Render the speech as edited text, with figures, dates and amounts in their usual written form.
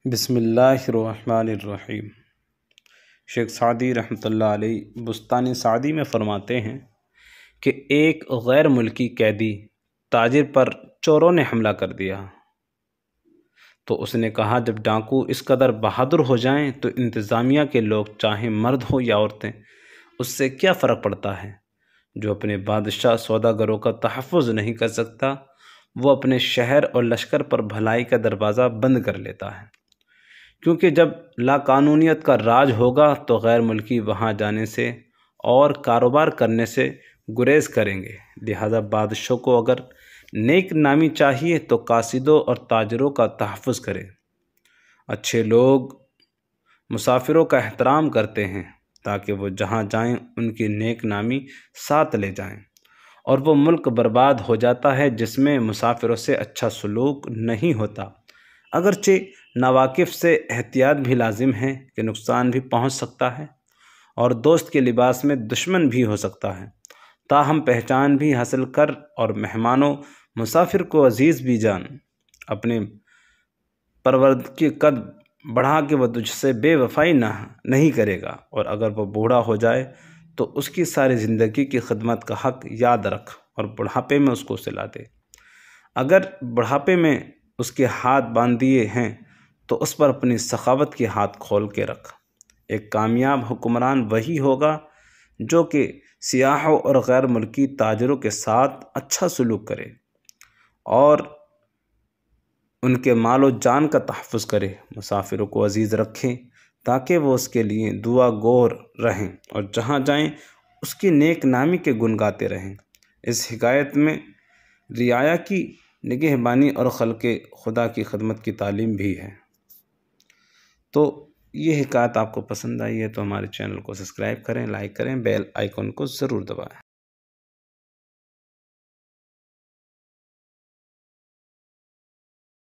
बिस्मिल्लाहिर्रहमानिर्रहीम। शेख सादी रहमतुल्लाह अलैह बुस्तानी सादी में फ़रमाते हैं कि एक गैर मुल्की कैदी ताजिर पर चोरों ने हमला कर दिया तो उसने कहा, जब डाकू इस कदर बहादुर हो जाएं तो इंतज़ामिया के लोग चाहे मर्द हो या औरतें, उससे क्या फ़र्क पड़ता है। जो अपने बादशाह सौदागरों का तहफ़्फ़ुज़ नहीं कर सकता, वो अपने शहर और लश्कर पर भलाई का दरवाज़ा बंद कर लेता है, क्योंकि जब लाकानूनियत का राज होगा तो गैर मुल्की वहाँ जाने से और कारोबार करने से गुरेज करेंगे। लिहाजा बादशाह को अगर नेक नामी चाहिए तो कासिदों और ताजरों का तहफ़्फ़ुज़ करें। अच्छे लोग मुसाफिरों का एहतराम करते हैं ताकि वो जहाँ जाएं उनकी नेक नामी साथ ले जाएं, और वो मुल्क बर्बाद हो जाता है जिसमें मुसाफिरों से अच्छा सलूक नहीं होता। अगरचे नावाकिफ़ से एहतियात भी लाजिम है कि नुकसान भी पहुंच सकता है और दोस्त के लिबास में दुश्मन भी हो सकता है। ताहम पहचान भी हासिल कर और मेहमानों मुसाफिर को अजीज़ भी जान। अपने परवरद की कद बढ़ा के वह तुझसे बेवफाई नहीं करेगा, और अगर वह बूढ़ा हो जाए तो उसकी सारी ज़िंदगी की खिदमत का हक़ याद रख और बुढ़ापे में उसको सिला दे। अगर बुढ़ापे में उसके हाथ बांध दिए हैं तो उस पर अपनी सखावत के हाथ खोल के रख। एक कामयाब हुक्मरान वही होगा जो कि सियाहों और गैर मुल्की ताजरों के साथ अच्छा सलूक करे और उनके मालो जान का तहफ़्फ़ुज़ करे। मुसाफिरों को अजीज़ रखें ताकि वो उसके लिए दुआ गोर रहें और जहाँ जाएं उसकी नेक नामी के गुण गाते रहें। इस हिकायत में रियाया की निगहबानी और खल्क़े खुदा की खिदमत की तालीम भी है। तो ये हिकायत आपको पसंद आई है तो हमारे चैनल को सब्सक्राइब करें, लाइक करें, बेल आइकन को ज़रूर दबाएं।